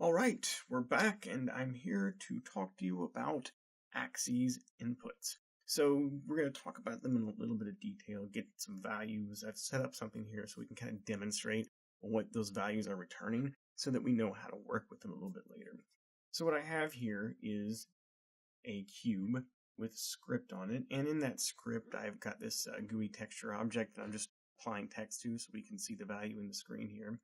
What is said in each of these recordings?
All right, we're back, and I'm here to talk to you about axes inputs. So we're going to talk about them in a little bit of detail, get some values. I've set up something here so we can kind of demonstrate what those values are returning so that we know how to work with them a little bit later. So what I have here is a cube with script on it, and in that script I've got this GUI texture object that I'm just applying text to so we can see the value in the screen here.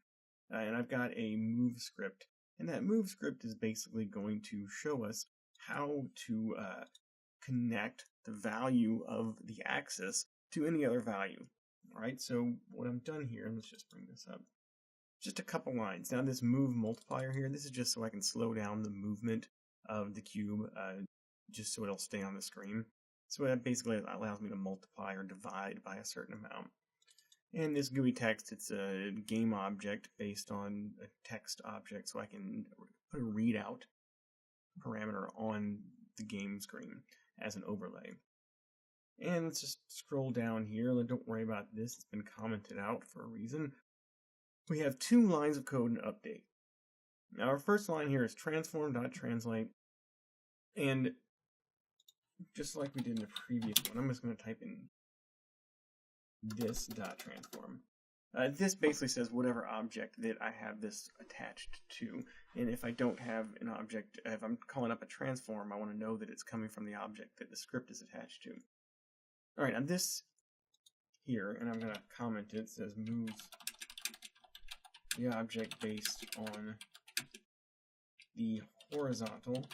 And I've got a move script. And that move script is basically going to show us how to connect the value of the axis to any other value. All right, so what I've done here, let's just bring this up, just a couple lines. Now this move multiplier here, this is just so I can slow down the movement of the cube, just so it'll stay on the screen. So that basically allows me to multiply or divide by a certain amount. And this GUI text, it's a game object based on a text object, so I can put a readout parameter on the game screen as an overlay. And let's just scroll down here. Don't worry about this, it's been commented out for a reason. We have 2 lines of code in update. Now our first line here is transform.translate, and just like we did in the previous one, I'm just going to type in this.transform. This basically says whatever object that I have this attached to, and if I don't have an object, if I'm calling up a transform, I want to know that it's coming from the object that the script is attached to. Alright, now this here, and I'm going to comment it, says moves the object based on the horizontal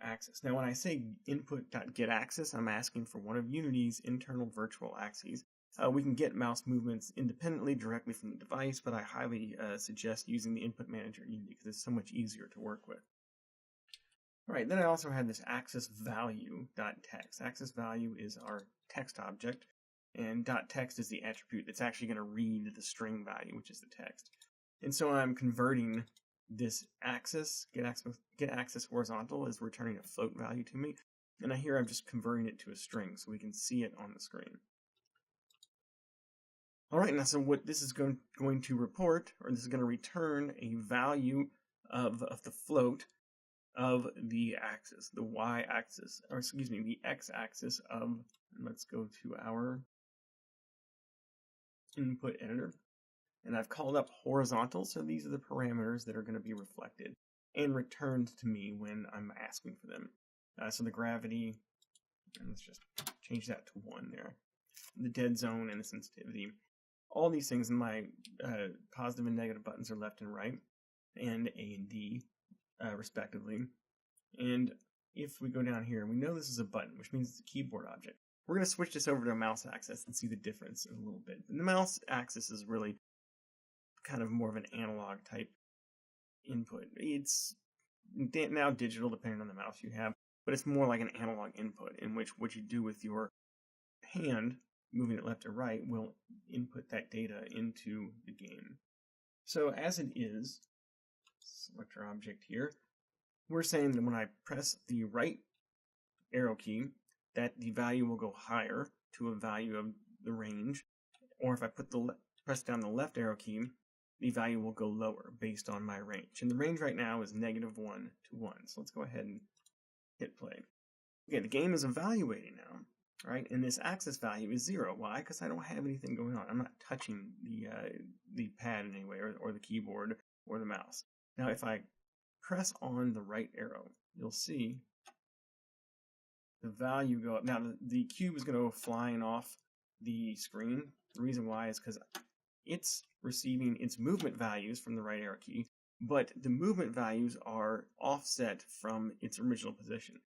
axis. Now when I say input.getAxis, I'm asking for one of Unity's internal virtual axes. We can get mouse movements independently directly from the device, but I highly suggest using the input manager in Unity because it's so much easier to work with. Alright, then I also had this axis value.text. Axis value is our text object, and .text is the attribute that's actually going to read the string value, which is the text. And so I'm converting this axis, get axis horizontal, is returning a float value to me, and here I'm just converting it to a string so we can see it on the screen. Alright, now so what this is going to report, or this is going to return a value of the float of the axis, the y-axis, or excuse me, the x-axis of, let's go to our input editor. And I've called up horizontal, so these are the parameters that are going to be reflected and returned to me when I'm asking for them. So the gravity, and let's just change that to 1 there. The dead zone and the sensitivity. All these things in my positive and negative buttons are left and right, and A and D, respectively. And if we go down here, we know this is a button, which means it's a keyboard object. We're going to switch this over to a mouse axis and see the difference in a little bit. And the mouse axis is really kind of more of an analog type input. It's now digital depending on the mouse you have, but it's more like an analog input in which what you do with your hand, moving it left or right, will input that data into the game. So as it is, select our object here, we're saying that when I press the right arrow key, that the value will go higher to a value of the range, or if I press down the left arrow key, the value will go lower based on my range. And the range right now is -1 to 1. So let's go ahead and hit play. Okay, the game is evaluating now, right? And this axis value is 0. Why? Because I don't have anything going on. I'm not touching the pad in any way, or the keyboard, or the mouse. Now if I press on the right arrow, you'll see the value go up. Now the cube is going to go flying off the screen. The reason why is because it's receiving its movement values from the right arrow key, but the movement values are offset from its original position.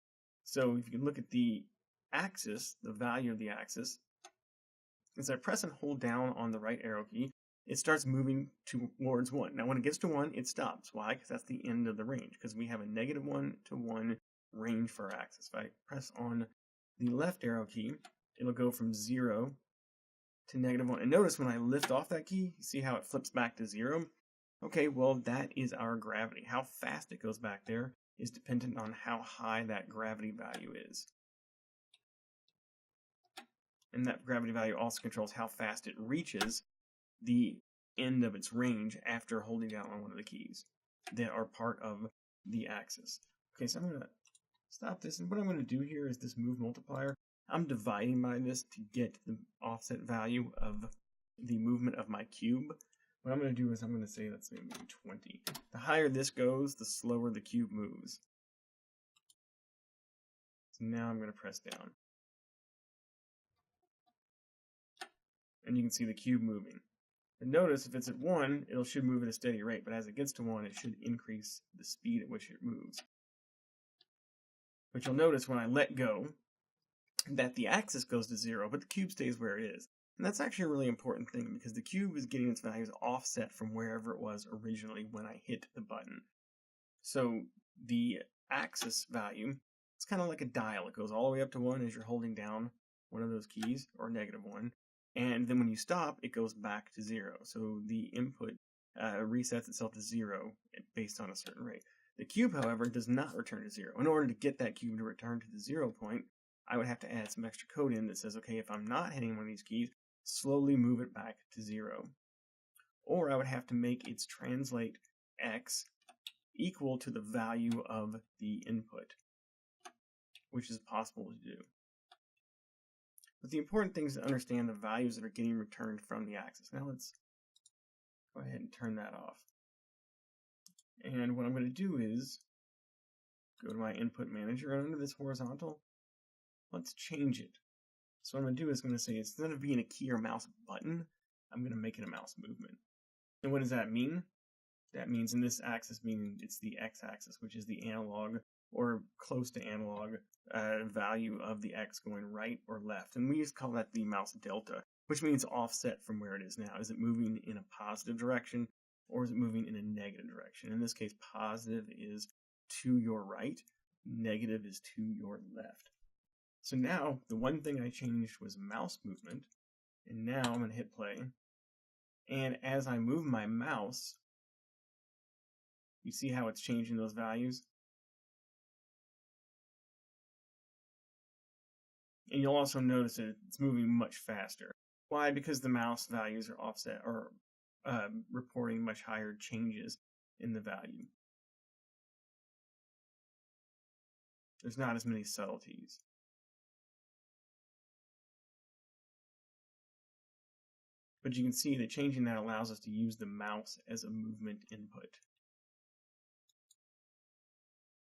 So if you can look at the axis, the value of the axis, as I press and hold down on the right arrow key, it starts moving towards 1. Now when it gets to 1, it stops. Why? Because that's the end of the range, because we have a -1 to 1 range for our axis. If I press on the left arrow key, it'll go from 0 to -1. And notice when I lift off that key, you see how it flips back to 0? Okay, well that is our gravity. How fast it goes back there is dependent on how high that gravity value is. And that gravity value also controls how fast it reaches the end of its range after holding down on one of the keys. that are part of the axis. Okay, so I'm going to stop this, and what I'm going to do here is this move multiplier. I'm dividing by this to get the offset value of the movement of my cube. What I'm going to do is I'm going to say, let's say maybe 20. The higher this goes, the slower the cube moves. So now I'm going to press down. And you can see the cube moving. And notice if it's at 1, it should move at a steady rate, but as it gets to 1, it should increase the speed at which it moves. But you'll notice when I let go that the axis goes to 0, but the cube stays where it is. And that's actually a really important thing because the cube is getting its values offset from wherever it was originally when I hit the button. So the axis value, it's kind of like a dial. It goes all the way up to 1 as you're holding down one of those keys, or -1. And then when you stop, it goes back to 0. So the input resets itself to 0 based on a certain rate. The cube, however, does not return to 0. In order to get that cube to return to the 0 point, I would have to add some extra code in that says, okay, if I'm not hitting one of these keys, slowly move it back to 0. Or I would have to make its translate x equal to the value of the input, which is possible to do. But the important thing is to understand the values that are getting returned from the axis. Now let's go ahead and turn that off. And what I'm going to do is go to my input manager, and under this horizontal, let's change it. So what I'm going to do is I'm going to say, instead of being a key or mouse button, I'm going to make it a mouse movement. And what does that mean? That means in this axis, meaning it's the x-axis, which is the analog or close to analog value of the x going right or left. And we just call that the mouse delta, which means offset from where it is now. Is it moving in a positive direction or is it moving in a negative direction? In this case, positive is to your right, negative is to your left. So now, the one thing I changed was mouse movement, and now I'm going to hit play. And as I move my mouse, you see how it's changing those values? And you'll also notice that it's moving much faster. Why? Because the mouse values are offset, or reporting much higher changes in the value. There's not as many subtleties. But you can see that changing that allows us to use the mouse as a movement input.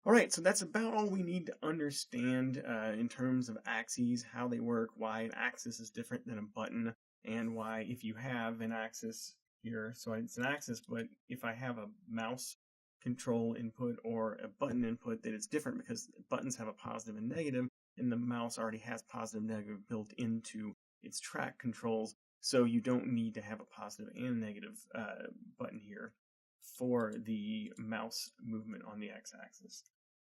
Alright, so that's about all we need to understand in terms of axes, how they work, why an axis is different than a button, and why if you have an axis here, so it's an axis, but if I have a mouse control input or a button input, that it's different because buttons have a positive and negative, and the mouse already has positive and negative built into its track controls. So you don't need to have a positive and negative button here for the mouse movement on the x-axis.